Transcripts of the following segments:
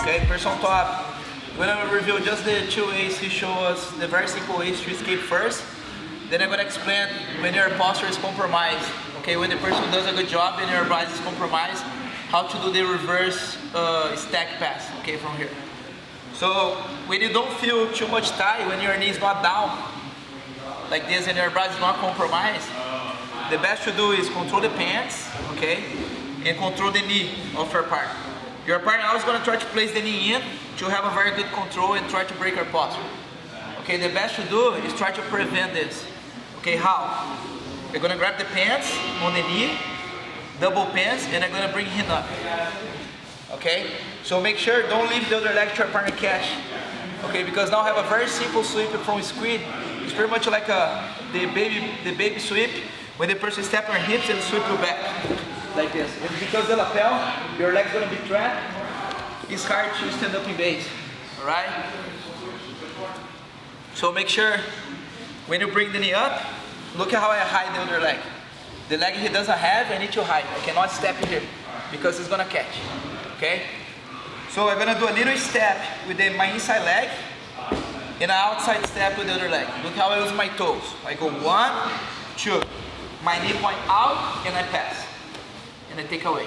Okay, person on top. We're gonna review just the 2 ways he showed us, the very simple ways to escape first. Then I'm gonna explain when your posture is compromised. Okay, when the person does a good job and your body is compromised, how to do the reverse stack pass. Okay, from here. So when you don't feel too much tight, when your knee is not down like this and your body is not compromised, the best to do is control the pants, okay, and control the knee of your partner. Your partner always going to try to place the knee in to have a very good control and try to break your posture. Okay, the best to do is try to prevent this. Okay, how? You're going to grab the pants on the knee, double pants, and I'm going to bring him up. Okay, so make sure don't leave the other leg to your partner catch. Okay, because now I have a very simple sweep from Squid. It's pretty much like the baby sweep when the person steps on hips and sweep you back. Like this. And because the lapel, your leg's gonna be trapped, it's hard to stand up in base. Alright? So make sure when you bring the knee up, look at how I hide the other leg. The leg he doesn't have, I need to hide. I cannot step in here because it's gonna catch. Okay? So I'm gonna do a little step with my inside leg and an outside step with the other leg. Look how I use my toes. I go 1, 2. My knee point out and I pass. And I take away,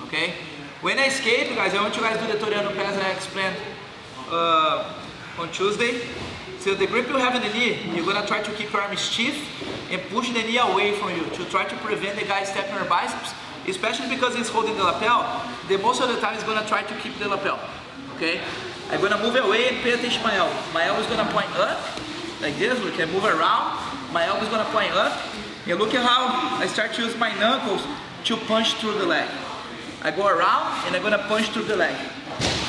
okay? When I escape, guys, I want you guys to do the Toriano pass I explained on Tuesday. So the grip you have in the knee, you're gonna try to keep your arm stiff and push the knee away from you to try to prevent the guy stepping on your biceps, especially because he's holding the lapel. The most of the time he's gonna try to keep the lapel, okay? I'm gonna move away and pay attention to my elbow. My elbow is gonna point up, like this. Look, I move around, my elbow is gonna point up, and look at how I start to use my knuckles to punch through the leg. I go around and I'm gonna punch through the leg.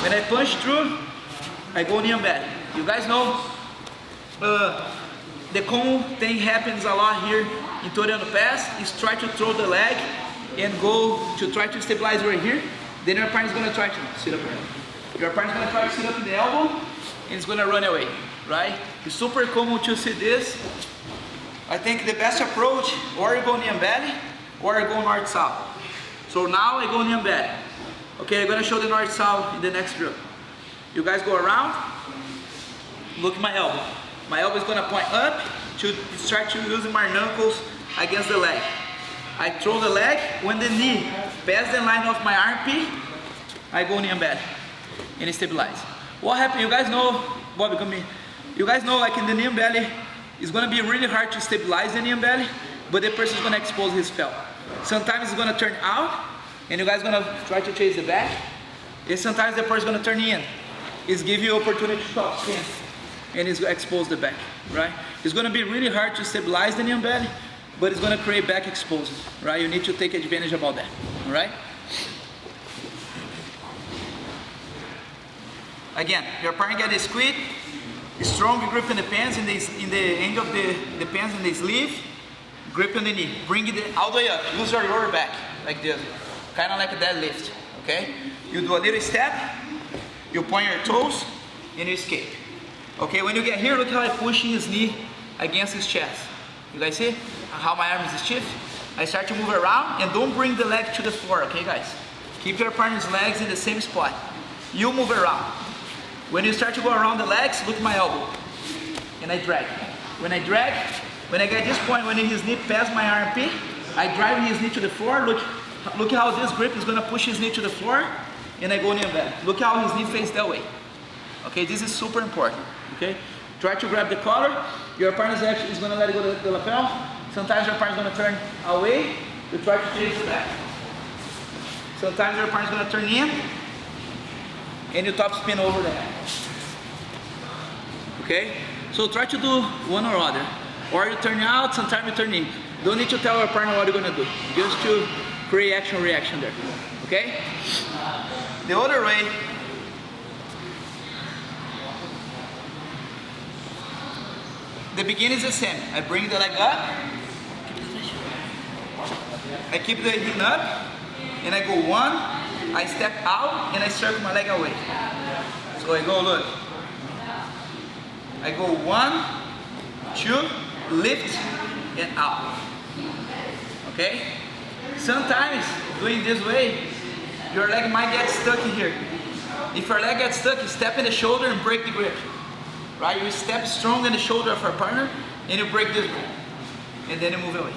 When I punch through, I go knee and belly. You guys know the common thing happens a lot here in Toriano pass is try to throw the leg and go to try to stabilize right here. Then your partner is gonna try to sit up here. Your partner is gonna try to sit up in the elbow and it's gonna run away, right? It's super common to see this. I think the best approach, or you go knee and belly, or I go north-south. So now I go knee and belly. Okay, I'm gonna show the north-south in the next drill. You guys go around, look at my elbow. My elbow is gonna point up to start to using my knuckles against the leg. I throw the leg, when the knee passes the line of my armpit, I go knee and belly and stabilize. What happened, you guys know, Bobby, come here. You guys know like in the knee and belly, it's gonna be really hard to stabilize the knee and belly, but the person is going to expose his felt. Sometimes it's going to turn out, and you guys are going to try to chase the back, and sometimes the person is going to turn in. It's give you opportunity to top spin, and it's going to expose the back, right? It's going to be really hard to stabilize the knee and belly, but it's going to create back exposure, right? You need to take advantage about that, all right? Again, your partner get a squid, strong grip in the pants, in the end of the pants in the sleeve, grip on the knee, bring it all the way up, use your lower back, like this, kind of like a deadlift, okay? You do a little step, you point your toes, and you escape. Okay, when you get here, look how I push his knee against his chest. You guys see how my arm is stiff? I start to move around, and don't bring the leg to the floor, okay guys? Keep your partner's legs in the same spot. You move around. When you start to go around the legs, look at my elbow, and I drag. When I get this point, when his knee passes my armpit, I drive his knee to the floor. Look how this grip is gonna push his knee to the floor, and I go knee and belly. Look how his knee faces that way. Okay, this is super important. Okay, try to grab the collar. Your partner is gonna let go of the lapel. Sometimes your partner is gonna turn away. You try to chase the back. Sometimes your partner is gonna turn in, and you top spin over the head. Okay, so try to do one or other. Or you turn out, sometimes you turn in. Don't need to tell your partner what you're gonna do. Just to create action-reaction there. Okay? The other way, the beginning is the same. I bring the leg up, I keep the heel up, and I go 1, I step out, and I circle my leg away. So I go, look. I go 1, 2, lift, and out. Okay? Sometimes, doing this way, your leg might get stuck in here. if your leg gets stuck, you step in the shoulder and break the grip. Right? You step strong in the shoulder of our partner and you break this grip. And then you move away.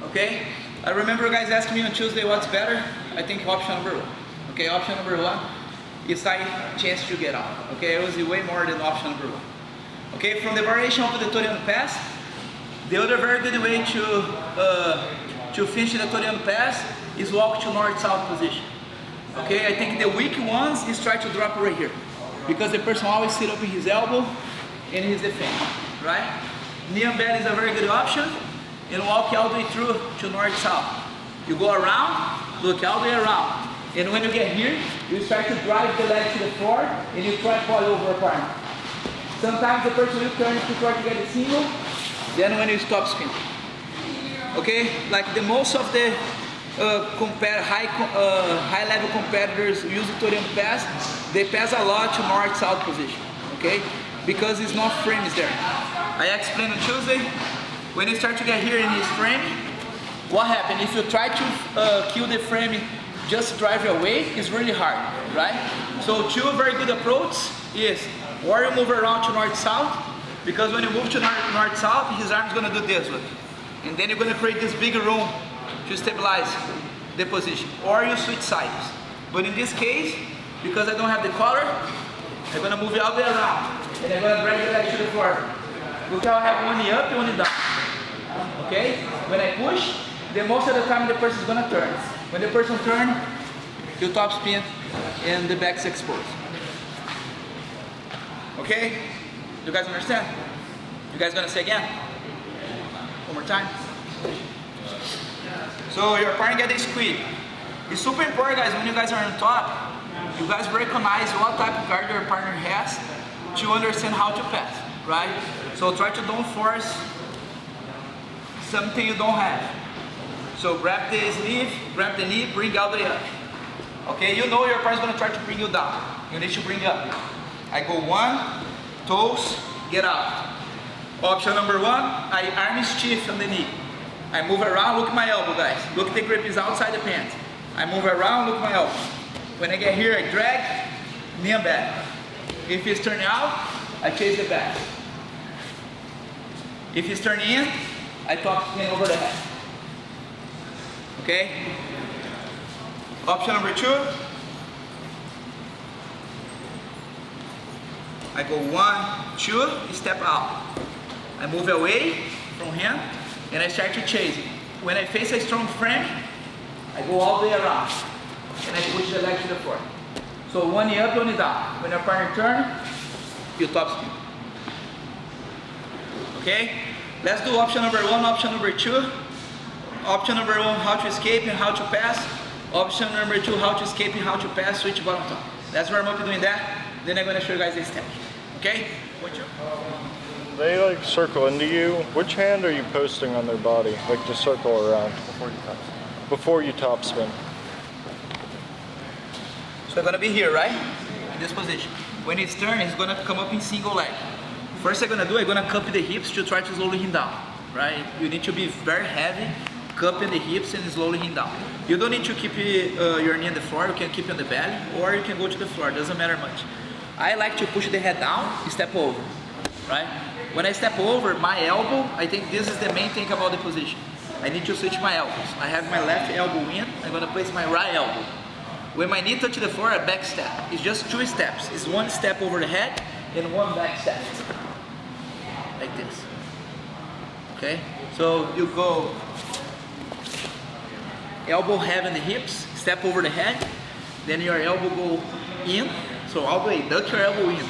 Okay? I remember guys asking me on Tuesday what's better. I think option number 1. Okay, option number 1 is a chance to get out. Okay, it was way more than option number 1. Okay, from the variation of the Toriano pass, the other very good way to finish the Toriano pass is walk to north-south position. Okay, I think the weak ones is try to drop right here, because the person always sit up in his elbow and he's defending, right? Knee and bed is a very good option, and walk all the way through to north-south. You go around, look all the way around, and when you get here, you start to drive the leg to the floor and you try to fall over a partner. Sometimes the person will turn to try to get a single, then when you stop spinning. Okay, like the most of the high level competitors use the Toriano pass, they pass a lot to north-south position, okay? Because it's not frames there. I explained on Tuesday, when you start to get here in his frame, what happens? If you try to kill the frame, just drive away, it's really hard, right? So 2 very good approaches is, or you move around to north-south, because when you move to north-south, his arm's gonna do this one. And then you're gonna create this bigger room to stabilize the position, or you switch sides. But in this case, because I don't have the collar, I'm gonna move it all the way around, and I'm gonna drag the leg to the floor. Look how I have one knee up and one knee down. Okay? When I push, the most of the time the person's gonna turn. When the person turns, you top spin and the back's exposed. Okay? You guys understand? You guys gonna say again? One more time. So your partner get a squid. It's super important, guys, when you guys are on top, you guys recognize what type of guard your partner has to understand how to pass, right? So try to don't force something you don't have. So grab the sleeve, grab the knee, bring all the way up. Okay, you know your partner's gonna try to bring you down. You need to bring up. I go 1, toes, get out. Option number 1, I arm stiff on the knee. I move around, look at my elbow, guys. Look, the grip is outside the pants. I move around, look at my elbow. When I get here, I drag, knee and back. If he's turning out, I chase the back. If he's turning in, I top spin over the head. Okay? Option number 2, I go 1, 2, step out. I move away from him, and I start to chase it. When I face a strong frame, I go all the way around, and I push the leg to the floor. So 1 knee up, 1 knee down. When your partner turns, you top spin. Okay? Let's do option number 1, option number 2. Option number 1, how to escape and how to pass. Option number 2, how to escape and how to pass, switch bottom top. Let's warm up doing that, then I'm going to show you guys the step. Okay? They like circle into you. Which hand are you posting on their body? Like to circle around before you top spin. So I'm gonna be here, right? In this position. When it's turn, he's gonna come up in single leg. First I'm gonna cup the hips to try to slowly him down, right? You need to be very heavy, cupping the hips and slowly him down. You don't need to keep your knee on the floor, you can keep it on the belly, or you can go to the floor, doesn't matter much. I like to push the head down, step over, right? When I step over, my elbow, I think this is the main thing about the position. I need to switch my elbows. I have my left elbow in, I'm gonna place my right elbow. When my knee touches the floor, I back step. It's just 2 steps. It's 1 step over the head and 1 back step. Like this. Okay? So you go elbow heavy in the hips, step over the head, then your elbow go in. So all the way, duck your elbow in.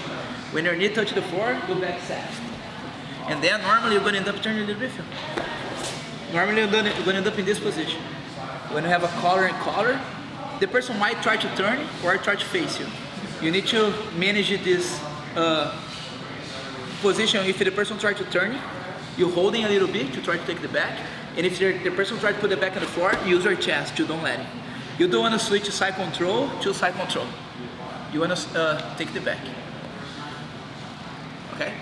When your knee touches the floor, go back step. And then normally you're going to end up turning the rifle. Normally you're going to end up in this position. When you have a collar and collar, the person might try to turn or try to face you. You need to manage this position. If the person tries to turn, you're holding a little bit to try to take the back. And if the person tries to put the back on the floor, use your chest to don't let it. You don't want to switch side control to side control. You want to take the back. Okay?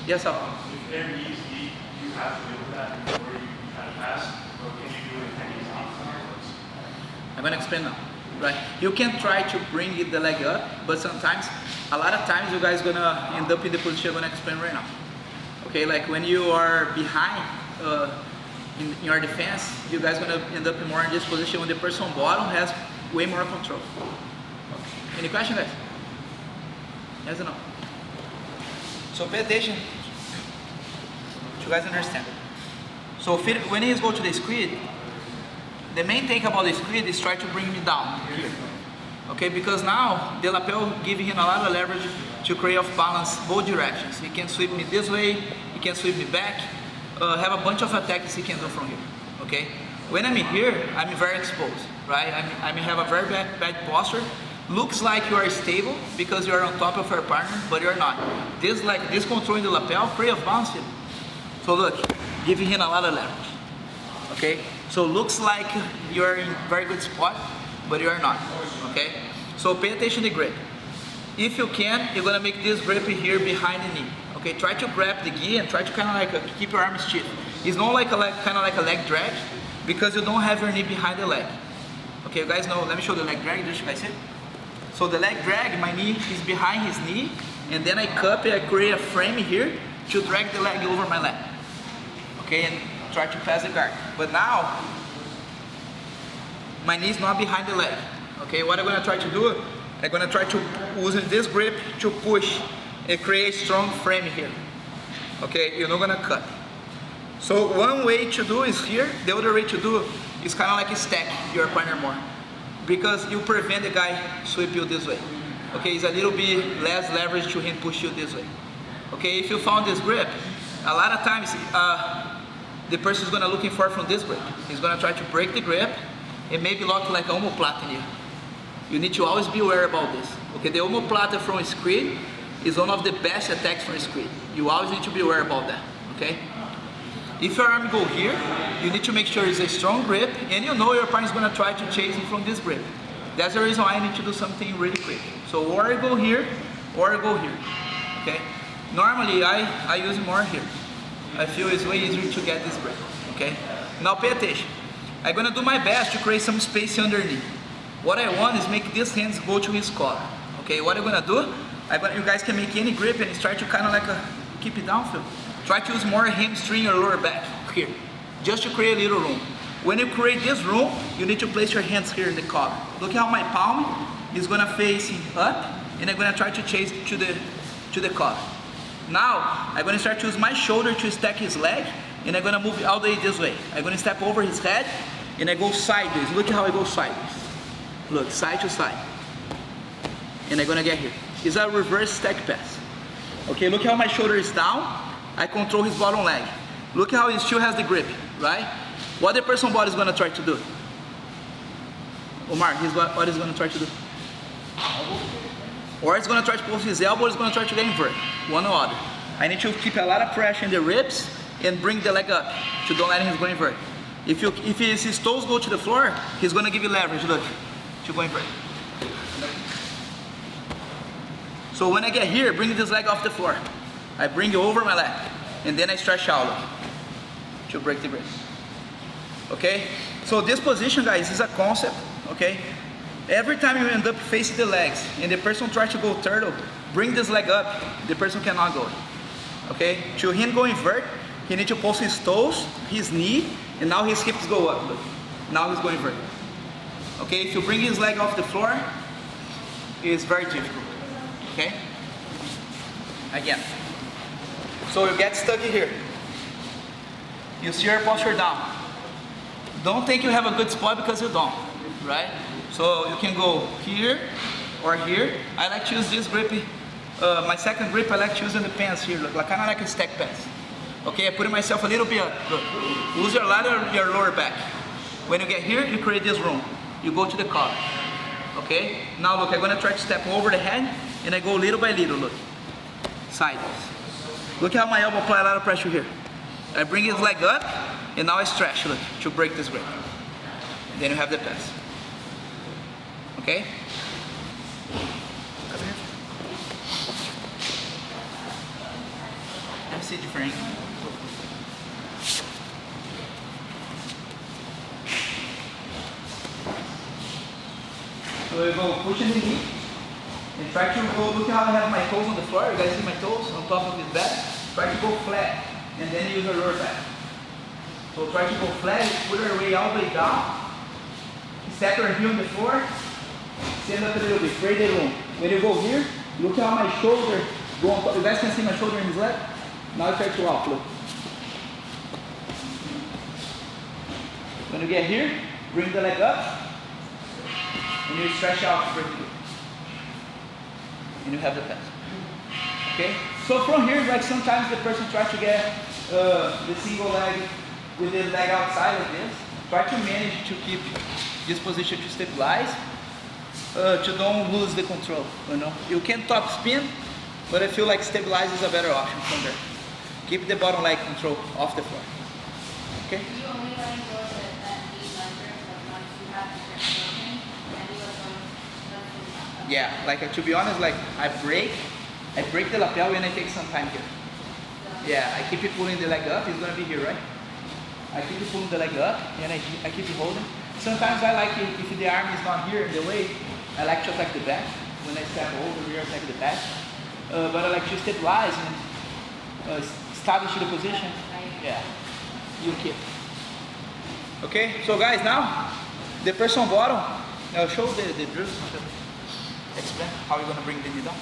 Yes, Al? If they're easy, you have to do that before you kind of pass, or can you do it in any time? I'm going to explain now. right? You can try to bring the leg up, but sometimes, a lot of times, you guys gonna end up in the position I'm gonna explain right now. Okay, like when you are behind in your defense, you guys gonna end up more in this position when the person on bottom has way more control. Okay. Any question, guys? Yes or no? So pay attention. You guys understand? So when he go to the squid, the main thing about the squid is try to bring me down here. Okay, because now the lapel giving him a lot of leverage to create off balance both directions. He can sweep me this way, he can sweep me back, have a bunch of attacks he can do from here. Okay, when I'm here, I'm very exposed, right? I may have a very bad posture. Looks like you are stable because you are on top of your partner, but you're not. This controlling the lapel, create off balance here. So look, giving him a lot of leverage. Okay, so looks like you're in very good spot, but you're not. Okay, so pay attention to the grip. If you can, you're gonna make this grip here behind the knee. Okay, try to grab the gi and try to kind of like keep your arms stiff. It's not like kind of like a leg drag because you don't have your knee behind the leg. Okay, you guys know. Let me show the leg drag. Just you guys see it? So the leg drag, my knee is behind his knee, and then I cup it. I create a frame here to drag the leg over my leg. Okay, and try to pass the guard. But now my knee is not behind the leg. Okay, what I'm gonna try to do, I'm gonna try to using this grip to push and create a strong frame here. Okay, you're not gonna cut. So one way to do is here, the other way to do is kind of like stack your partner more. Because you prevent the guy sweep you this way. Okay, it's a little bit less leverage to him push you this way. Okay, if you found this grip, a lot of times the person is gonna looking for from this grip. He's gonna try to break the grip and maybe lock like an omoplata in you. You need to always be aware about this. Okay, the omoplata from Squid is one of the best attacks from Squid. You always need to be aware about that, okay? If your arm go here, you need to make sure it's a strong grip and you know your partner is gonna try to chase you from this grip. That's the reason why I need to do something really quick. So or I go here, or I go here, okay? Normally I use more here. I feel it's way easier to get this grip, okay? Now pay attention. I'm gonna do my best to create some space underneath. What I want is make these hands go to his collar. Okay, what I'm gonna do, you guys can make any grip and try to kind of like keep it down, Phil. Try to use more hamstring or lower back here, just to create a little room. When you create this room, you need to place your hands here in the collar. Look how my palm is gonna face up, and I'm gonna try to chase to the collar. Now, I'm gonna start to use my shoulder to stack his leg, and I'm gonna move all the way this way. I'm gonna step over his head, and I go sideways. Look how I go sideways. Look, side to side. And I'm gonna get here. It's a reverse stack pass. Okay, look how my shoulder is down. I control his bottom leg. Look how he still has the grip, right? What the person body is gonna try to do? Omar, what he's gonna try to do? Or he's gonna try to post his elbow, or he's gonna try to get invert. One or other. I need to keep a lot of pressure in the ribs and bring the leg up to don't let him go invert. If his toes go to the floor, he's gonna give you leverage, look, to go invert. So when I get here, bring this leg off the floor. I bring it over my leg, and then I stretch out to break the grip. Okay? So this position, guys, is a concept, okay? Every time you end up facing the legs, and the person tries to go turtle, bring this leg up, the person cannot go. Okay? To him go invert, he needs to post his toes, his knee, and now his hips go up. Look. Now he's going invert. Okay? If you bring his leg off the floor, it's very difficult. Okay? Again. So you get stuck in here. You see your posture down. Don't think you have a good spot because you don't, right? So you can go here or here. I like to use this grip. My second grip I like to use in the pants here, look, kind of like a stack pants. Okay, I put myself a little bit up. Look, use your ladder, your lower back. When you get here, you create this room. You go to the collar. Okay? Now look, I'm gonna try to step over the head, and I go little by little, look. Sideways. Look how my elbow apply a lot of pressure here. I bring his leg up, and now I stretch, look, to break this grip. And then you have the pass. Okay? Let me see different. So I go pushing the knee and try to go, look how I have my toes on the floor. You guys see my toes on top of his back? Try to go flat and then use your lower back. So try to go flat, put your weight all the way down. Step your heel on the floor, stand up a little bit, create a room. When you go here, look how my shoulder go on top. You guys can see my shoulder in his leg? Now try to out, look. When you get here, bring the leg up, and you stretch out vertically. And you have the pass. Okay? So from here, like sometimes the person tries to get the single leg with the leg outside like this. Try to manage to keep this position to stabilize, to don't lose the control, you know. You can top spin, but I feel like stabilize is a better option from there. Keep the bottom leg control off the floor. Okay? You only let go of that knee under, but once you have the grip broken, then you let go. Yeah, like to be honest, like I break the lapel and I take some time here. Yeah, I keep it pulling the leg up, it's gonna be here, right? I keep it pulling the leg up and I keep it holding. Sometimes I like it, if the arm is not here in the way, I like to attack the back. When I step over here, attack the back. But I like to stabilize and establish the position. Yeah, you keep. Okay, so guys, now the person bottom, I'll show the drills. Explain how you're gonna bring the knee down.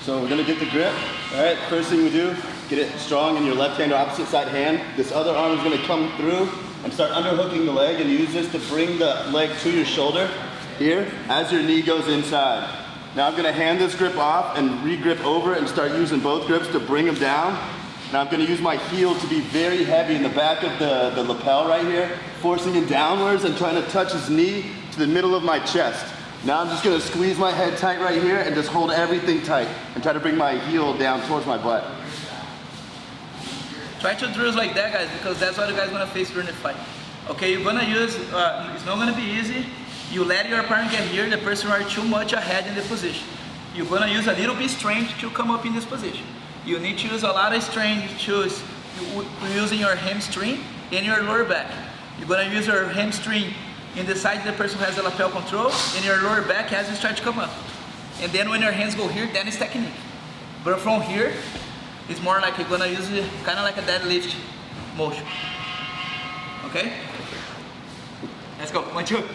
So we're gonna get the grip. All right, first thing we do, get it strong in your left hand or opposite side hand. This other arm is gonna come through and start underhooking the leg and use this to bring the leg to your shoulder here as your knee goes inside. Now I'm gonna hand this grip off and re-grip over and start using both grips to bring them down. Now I'm gonna use my heel to be very heavy in the back of the lapel right here, forcing it downwards and trying to touch his knee to the middle of my chest. Now I'm just gonna squeeze my head tight right here and just hold everything tight and try to bring my heel down towards my butt. Try to drills like that, guys, because that's what you guys gonna face during the fight. Okay, you're gonna use, it's not gonna be easy. You let your opponent get here, the person are too much ahead in the position. You're gonna use a little bit strength to come up in this position. You need to use a lot of strength using your hamstring and your lower back. You're gonna use your hamstring in the side the person has the lapel control, and your lower back as you start to come up. And then when your hands go here, then it's technique. But from here, it's more like you're gonna use it kind of like a deadlift motion. Okay? Let's go, 1, 2.